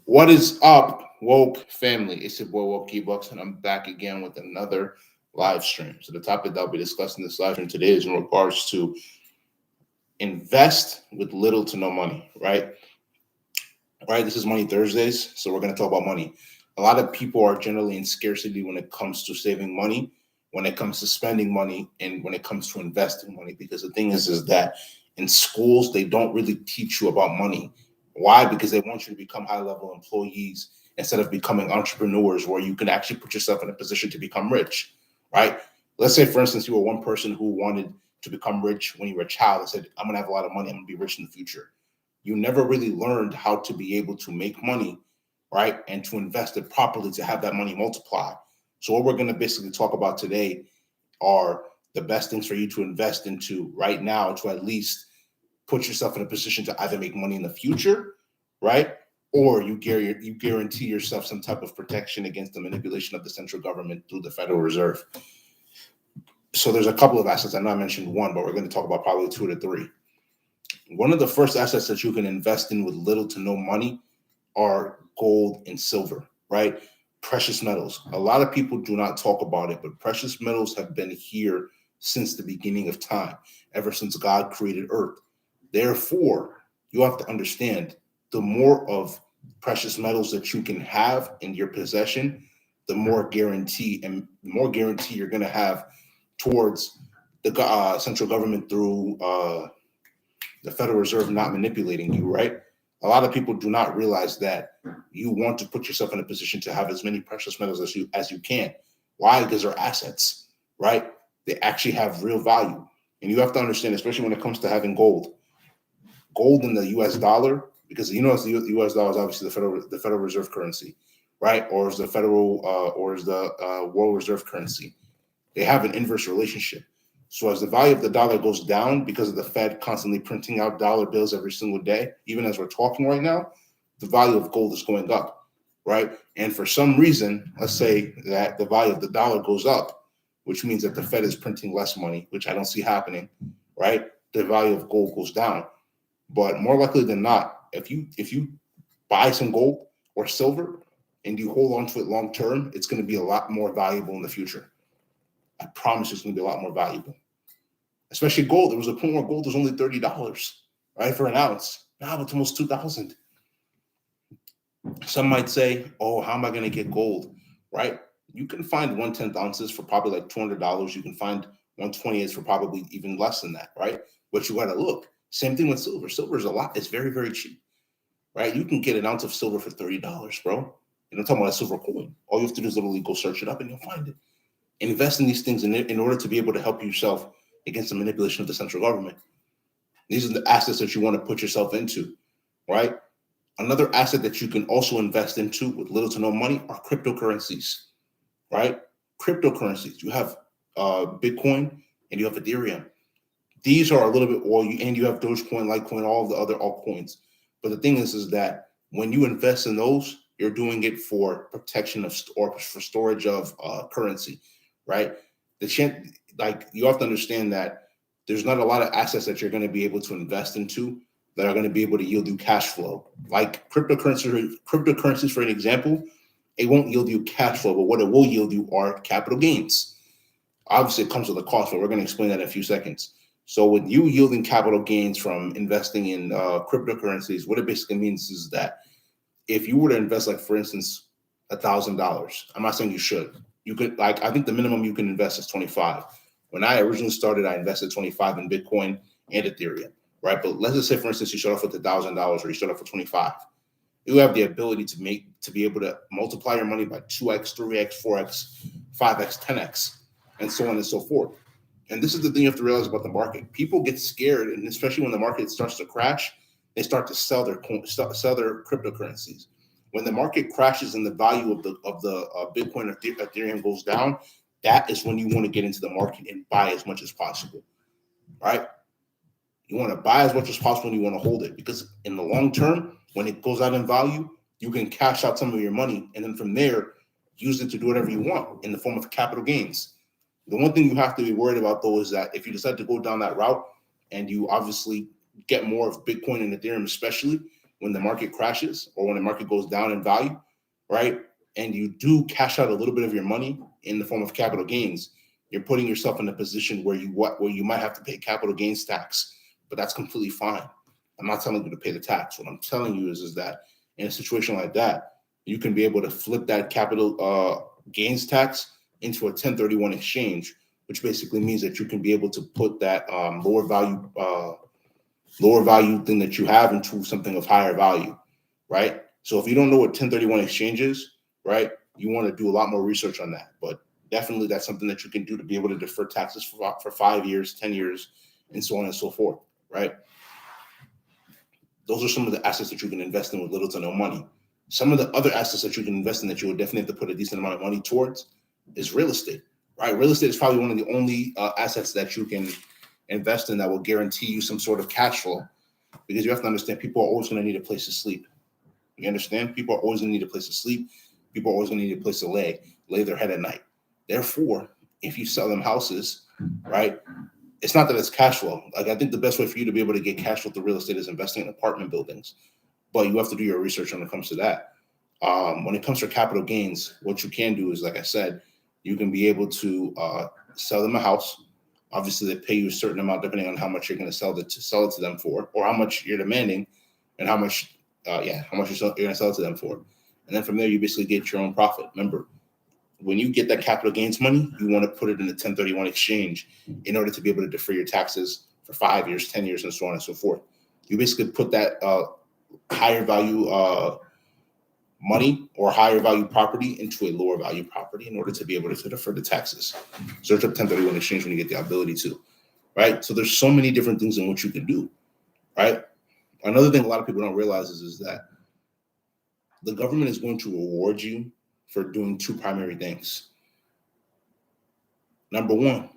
What is up, woke family? It's your boy Woke Bucks, and I'm back again with another live stream. So the topic that I'll be discussing this live stream today is in regards to invest with little to no money, right? Right. This is Money Thursdays, so we're going to talk about money. A lot of people are generally in scarcity when it comes to saving money, when it comes to spending money, and when it comes to investing money. Because the thing is that in schools they don't really teach you about money. Why? Because they want you to become high level employees instead of becoming entrepreneurs, where you can actually put yourself in a position to become rich. Right. Let's say, for instance, you were one person who wanted to become rich when you were a child and said, "I'm going to have a lot of money. I'm going to be rich in the future." You never really learned how to be able to make money, right? And to invest it properly to have that money multiply. So, what we're going to basically talk about today are the best things for you to invest into right now to at least put yourself in a position to either make money in the future, right? Or you guarantee yourself some type of protection against the manipulation of the central government through the Federal Reserve. So there's a couple of assets. I know I mentioned one, but we're going to talk about probably two to three. One of the first assets that you can invest in with little to no money are gold and silver, right? Precious metals. A lot of people do not talk about it, but precious metals have been here since the beginning of time, ever since God created Earth. Therefore, you have to understand the more of precious metals that you can have in your possession, the more guarantee you're going to have towards the central government through the Federal Reserve not manipulating you, right? A lot of people do not realize that you want to put yourself in a position to have as many precious metals as you can. Why? Because they're assets, right? They actually have real value. And you have to understand, especially when it comes to having gold in the US dollar, because it's the US dollar is obviously the Federal Reserve currency, right? Or is the World Reserve currency. They have an inverse relationship. So as the value of the dollar goes down because of the Fed constantly printing out dollar bills every single day, even as we're talking right now, the value of gold is going up, right? And for some reason, let's say that the value of the dollar goes up, which means that the Fed is printing less money, which I don't see happening, right? The value of gold goes down. But more likely than not, if you buy some gold or silver and you hold on to it long term, it's going to be a lot more valuable in the future. I promise it's going to be a lot more valuable. Especially gold. There was a point where gold was only $30, right, for an ounce. Now it's almost 2,000. Some might say, "Oh, how am I going to get gold?" Right? You can find 1/10 ounces for probably like $200. You can find 1/28 for probably even less than that, right? But you got to look. Same thing with silver. Silver is a lot. It's very, very cheap, right? You can get an ounce of silver for $30, bro. And I'm talking about a silver coin. All you have to do is literally go search it up and you'll find it. Invest in these things in order to be able to help yourself against the manipulation of the central government. These are the assets that you want to put yourself into, right? Another asset that you can also invest into with little to no money are cryptocurrencies, right? Cryptocurrencies. You have Bitcoin and you have Ethereum. These are a little bit, and you have Dogecoin, Litecoin, all the other altcoins. But the thing is that when you invest in those, you're doing it for protection of or for storage of currency, right? Like you have to understand that there's not a lot of assets that you're going to be able to invest into that are going to be able to yield you cash flow. Like cryptocurrencies, for an example, it won't yield you cash flow, but what it will yield you are capital gains. Obviously, it comes with a cost, but we're going to explain that in a few seconds. So, with you yielding capital gains from investing in cryptocurrencies, what it basically means is that if you were to invest, like for instance, $1,000, I'm not saying you should. You could, like, I think the minimum you can invest is 25. When I originally started, I invested 25 in Bitcoin and Ethereum, right? But let's just say, for instance, you start off with $1,000 or you start off with 25. You have the ability to be able to multiply your money by 2x, 3x, 4x, 5x, 10x, and so on and so forth. And this is the thing you have to realize about the market. People get scared, and especially when the market starts to crash, they start to sell their cryptocurrencies. When the market crashes and the value of the Bitcoin or Ethereum goes down, that is when you want to get into the market and buy as much as possible, right? You want to buy as much as possible and you want to hold it because in the long term, when it goes out in value, you can cash out some of your money and then from there, use it to do whatever you want in the form of capital gains. The one thing you have to be worried about, though, is that if you decide to go down that route and you obviously get more of Bitcoin and Ethereum, especially, you have to be worried about the fact that the value of the Bitcoin and Ethereum is going to go down. Why? Because they're assets, right? They're assets. So when you when the market crashes or when the market goes down in value, right? And you do cash out a little bit of your money in the form of capital gains, you're putting yourself in a position where you might have to pay capital gains tax, but that's completely fine. I'm not telling you to pay the tax. What I'm telling you is that in a situation like that, you can be able to flip that capital gains tax into a 1031 exchange, which basically means that you can be able to put that lower value thing that you have into something of higher value, right? So if you don't know what 1031 exchange is, right, you want to do a lot more research on that. But definitely that's something that you can do to be able to defer taxes for 5 years, 10 years, and so on and so forth, right? Those are some of the assets that you can invest in with little to no money. Some of the other assets that you can invest in that you would definitely have to put a decent amount of money towards is real estate, right? Real estate is probably one of the only assets that you can invest in that will guarantee you some sort of cash flow, because you have to understand people are always going to need a place to sleep. You understand? People are always going to need a place to sleep. People are always going to need a place to lay their head at night. Therefore, if you sell them houses, right, it's not that it's cash flow. Like, I think the best way for you to be able to get cash flow through real estate is investing in apartment buildings. But you have to do your research when it comes to that. When it comes to capital gains, what you can do is, like I said, you can be able to sell them a house. Obviously, they pay you a certain amount depending on how much you're going to sell it to them for, or how much you're demanding, and how much you're going to sell it to them for. And then from there, you basically get your own profit. Remember, when you get that capital gains money, you want to put it in a 1031 exchange in order to be able to defer your taxes for 5 years, 10 years, and so on and so forth. You basically put that higher value money or higher value property into a lower value property in order to be able to defer the taxes. Search up 1031 exchange when you get the ability to, right? So there's so many different things in what you can do, right? Another thing a lot of people don't realize is that the government is going to reward you for doing two primary things. Number one,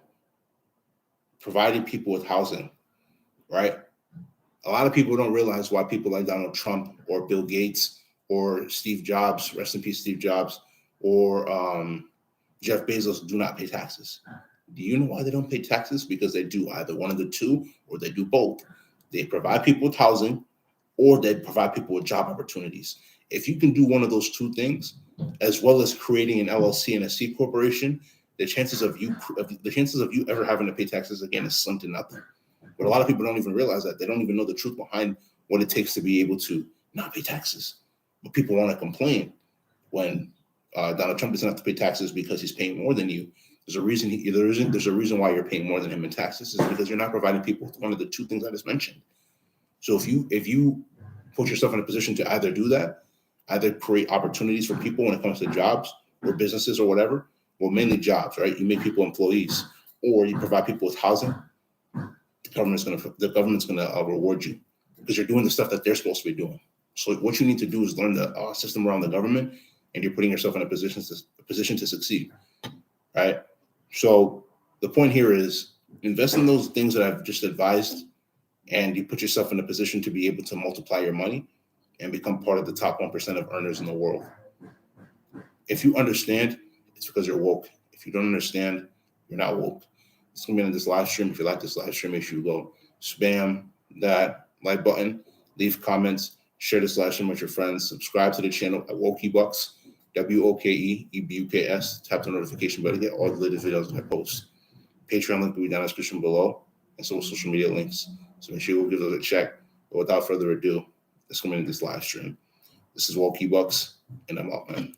providing people with housing, right? A lot of people don't realize why people like Donald Trump or Bill Gates or Steve Jobs, rest in peace, Steve Jobs, or Jeff Bezos do not pay taxes. Do you know why they don't pay taxes? Because they do either one of the two, or they do both. They provide people with housing, or they provide people with job opportunities. If you can do one of those two things, as well as creating an LLC and a C corporation, the chances of you ever having to pay taxes again is slim to nothing. But a lot of people don't even realize that. They don't even know the truth behind what it takes to be able to not pay taxes. But people want to complain when Donald Trump doesn't have to pay taxes because he's paying more than you. There's a reason. There's a reason why you're paying more than him in taxes, is because you're not providing people with one of the two things I just mentioned. So if you put yourself in a position to either do that, either create opportunities for people when it comes to jobs or businesses or whatever, well, mainly jobs, right? You make people employees, or you provide people with housing. The government's gonna reward you because you're doing the stuff that they're supposed to be doing. So what you need to do is learn the system around the government, and you're putting yourself in a position to succeed, right? So the point here is invest in those things that I've just advised, and you put yourself in a position to be able to multiply your money and become part of the top 1% of earners in the world. If you understand, it's because you're woke. If you don't understand, you're not woke. It's going to be on this live stream. If you like this live stream, make sure you go spam that like button, leave comments, share this live stream with your friends, subscribe to the channel at WokeEbucks, WOKEEBUKS. Tap the notification bell to get all the latest videos that I post. Patreon link will be down in the description below, and so will social media links. So make sure you go give those a check. But without further ado, let's come into this live stream. This is WokeEbucks, and I'm out, man.